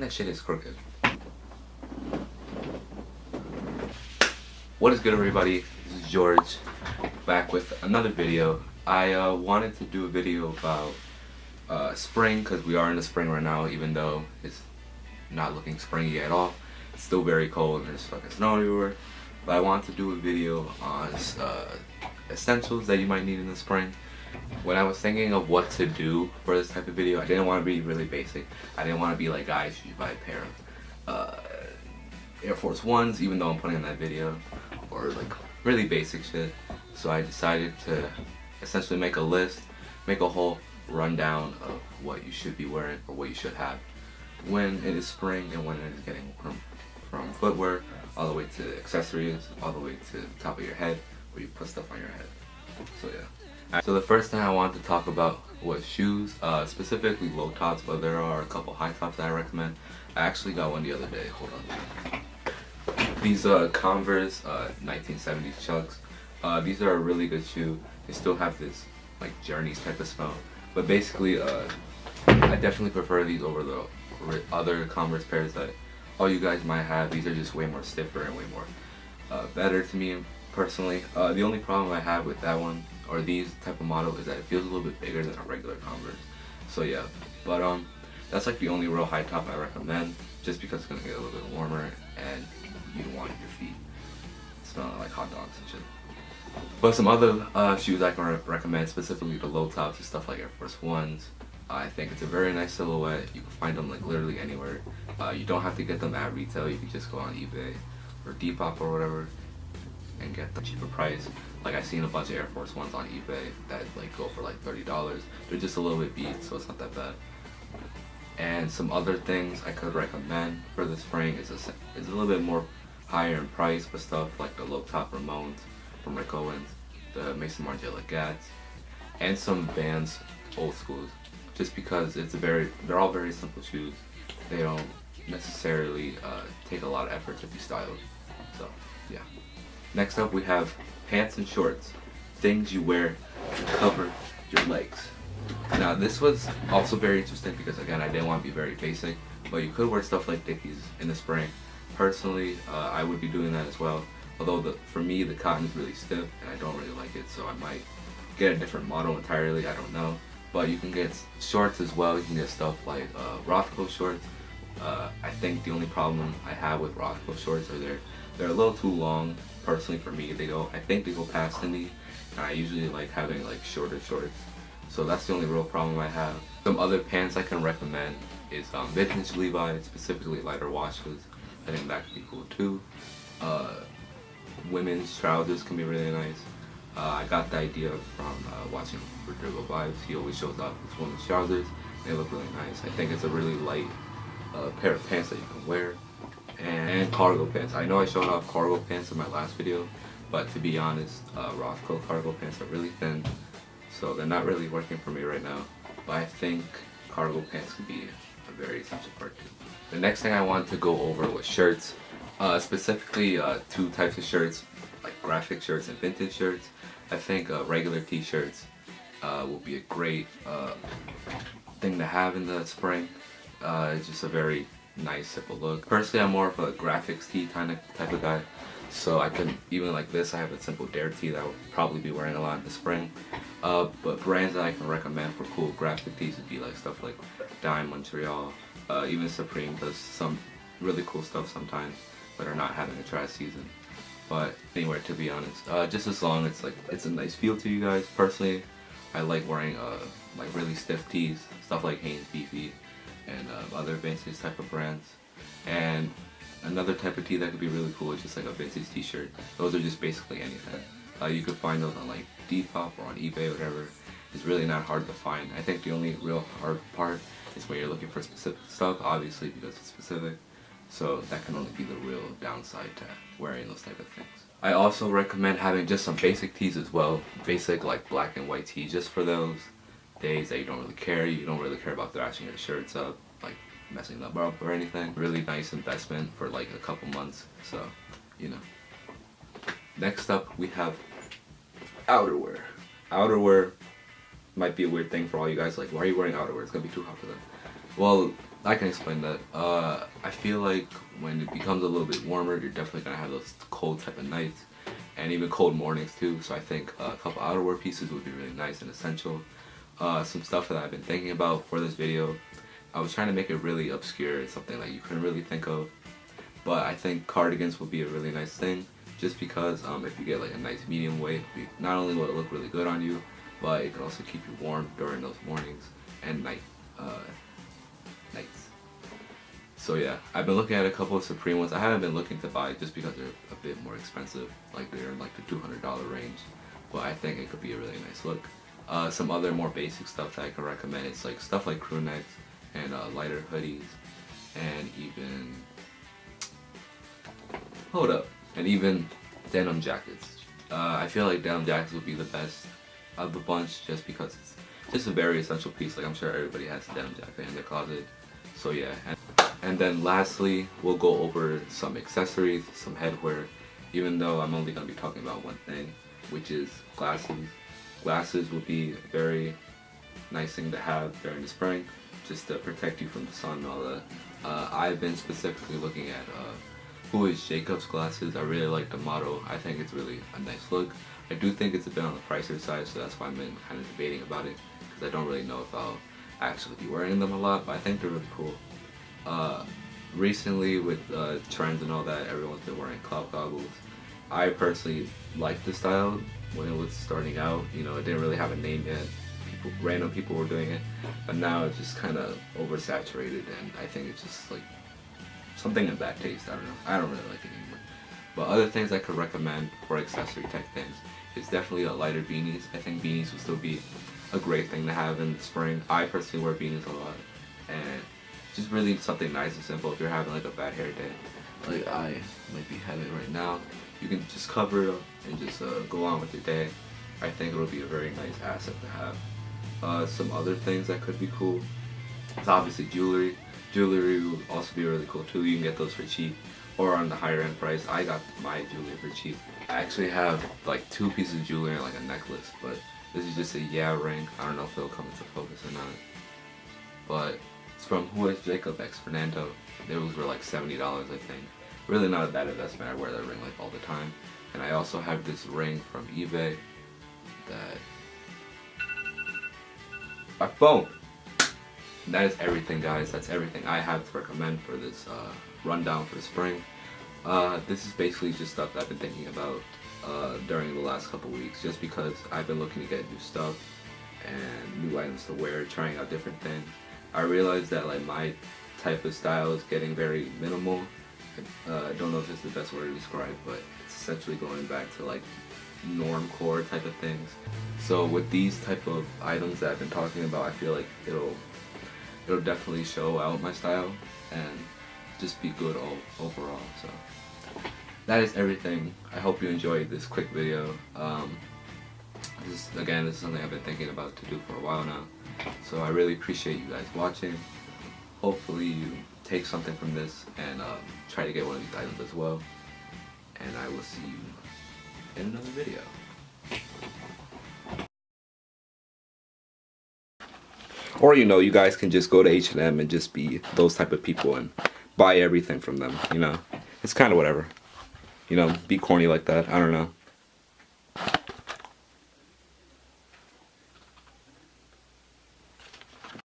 that shit is crooked. What is good, everybody? This is George, back with another video. I wanted to do a video about spring, because we are in the spring right now, even though it's not looking springy at all. It's still very cold and there's fucking snow everywhere. But I want to do a video on essentials that you might need in the spring. When I was thinking of what to do for this type of video, I didn't want to be really basic. I didn't want to be like, guys, you should buy a pair of Air Force Ones, even though I'm putting in that video, or like really basic shit. So I decided to essentially make a list, make a whole rundown of what you should be wearing or what you should have when it is spring and when it is getting warm, from footwear all the way to accessories, all the way to the top of your head where you put stuff on your head. So yeah. So the first thing I wanted to talk about was shoes, specifically low tops, but there are a couple high tops that I recommend. I actually got one the other day. Hold on. These Converse 1970s Chucks. These are a really good shoe. They still have this like Journeys type of smell, but basically I definitely prefer these over the other Converse pairs that all you guys might have. These are just way more stiffer and way more better to me personally. The only problem I have with that one or these type of model is that it feels a little bit bigger than a regular Converse. So yeah, but that's like the only real high top I recommend, just because it's gonna get a little bit warmer and you don't want your feet smelling like hot dogs and shit. But some other shoes I can recommend, specifically the low tops, is stuff like Air Force Ones. I think it's a very nice silhouette. You can find them like literally anywhere. You don't have to get them at retail. You can just go on eBay or Depop or whatever and get the cheaper price. Like, I've seen a bunch of Air Force Ones on eBay that like go for like $30. They're just a little bit beat, so it's not that bad. And some other things I could recommend for the spring is a little bit more higher in price, but stuff like the low top Ramones from Rick Owens, the Mason Margiela Gats, and some Vans old schools. Just because they're all very simple shoes. They don't necessarily take a lot of effort to be styled. So yeah. Next up we have pants and shorts. Things you wear to cover your legs. Now this was also very interesting because again, I didn't want to be very basic, but you could wear stuff like Dickies in the spring. Personally, I would be doing that as well. Although for me the cotton is really stiff and I don't really like it, so I might get a different model entirely. I don't know. But you can get shorts as well. You can get stuff like Rothko shorts. I think the only problem I have with Rothko shorts are they're a little too long. Personally, for me, I think they go past the knee, and I usually like having like shorter shorts. So that's the only real problem I have. Some other pants I can recommend is vintage Levi's, specifically lighter washes. I think that could be cool too. Women's trousers can be really nice. I got the idea from watching Rodrigo Vibes. He always shows off his women's trousers. They look really nice. I think it's a really light pair of pants that you can wear. And cargo pants. I know I showed off cargo pants in my last video, but to be honest, Rothko cargo pants are really thin, so they're not really working for me right now. But I think cargo pants can be a very essential part too. The next thing I wanted to go over was shirts. Specifically two types of shirts, like graphic shirts and vintage shirts. I think regular t-shirts will be a great thing to have in the spring. It's just a very nice, simple look. Personally, I'm more of a graphics tee type of guy, so I can, even like this, I have a simple Dare tee that I would probably be wearing a lot in the spring. But brands that I can recommend for cool graphic tees would be like stuff like Dime Montreal, even Supreme does some really cool stuff sometimes, but are not having a trash season. But anywhere, to be honest, just as long as it's a nice feel to you guys. Personally, I like wearing like really stiff tees, stuff like Hanes Beefy and other vintage type of brands. And another type of tee that could be really cool is just like a vintage t-shirt. Those are just basically anything. You could find those on like Depop or on eBay, whatever. It's really not hard to find. I think the only real hard part is when you're looking for specific stuff, obviously, because it's specific. So that can only be the real downside to wearing those type of things. I also recommend having just some basic tees as well. Basic like black and white tees, just for those days that you don't really care. You don't really care about thrashing your shirts up, like messing them up or anything. Really nice investment for like a couple months. So, you know. Next up we have outerwear. Outerwear might be a weird thing for all you guys. Like, why are you wearing outerwear? It's gonna be too hot for them. Well, I can explain that. I feel like when it becomes a little bit warmer, you're definitely gonna have those cold type of nights, and even cold mornings too. So I think a couple outerwear pieces would be really nice and essential. Some stuff that I've been thinking about for this video. I was trying to make it really obscure, something like you couldn't really think of. But I think cardigans would be a really nice thing, just because if you get like a nice medium weight, not only will it look really good on you, but it can also keep you warm during those mornings and nights. So yeah, I've been looking at a couple of Supreme ones. I haven't been looking to buy just because they're a bit more expensive, like they're in like the $200 range. But I think it could be a really nice look. Some other more basic stuff that I can recommend is like stuff like crew necks and lighter hoodies, and even even denim jackets. I feel like denim jackets would be the best of the bunch, just because it's just a very essential piece. Like I'm sure everybody has a denim jacket in their closet. So yeah, and then lastly, we'll go over some accessories, some headwear, even though I'm only going to be talking about one thing, which is glasses. Glasses would be a very nice thing to have during the spring, just to protect you from the sun and all that. I've been specifically looking at Who is Jacob's glasses. I really like the model. I think it's really a nice look. I do think it's a bit on the pricier side, so that's why I've been kind of debating about it, because I don't really know if I'll actually be wearing them a lot, but I think they're really cool. Recently with trends and all that, everyone's been wearing cloud goggles. I personally liked the style when it was starting out. You know, it didn't really have a name yet. Random people were doing it, but now it's just kind of oversaturated, and I think it's just like something in bad taste. I don't know. I don't really like it anymore. But other things I could recommend for accessory type things is definitely lighter beanies. I think beanies would still be a great thing to have in the spring. I personally wear beanies a lot, and just really something nice and simple. If you're having like a bad hair day, like I might be having right now, you can just cover it up and just go on with your day. I think it'll be a very nice asset to have. Some other things that could be cool is obviously jewelry. Jewelry would also be really cool too. You can get those for cheap or on the higher end price. I got my jewelry for cheap. I actually have like 2 pieces of jewelry and like a necklace, but this is just a ring. I don't know if it'll come into focus or not. But it's from Who is Jacob X Fernando. Those were like $70, I think. Really not a bad investment. I wear that ring like all the time. And I also have this ring from eBay that... My phone! And that is everything, guys. That's everything I have to recommend for this rundown for spring. This is basically just stuff that I've been thinking about during the last couple weeks, just because I've been looking to get new stuff and new items to wear, trying out different things. I realized that like my type of style is getting very minimal. I don't know if it's the best word to describe, but it's essentially going back to like normcore type of things. So with these type of items that I've been talking about, I feel like it'll definitely show out my style and just be good overall. So that is everything. I hope you enjoyed this quick video. This is something I've been thinking about to do for a while now. So I really appreciate you guys watching. Hopefully you take something from this and try to get one of these items as well. And I will see you in another video. Or you guys can just go to H&M and just be those type of people and buy everything from them, It's kind of whatever. Be corny like that. I don't know.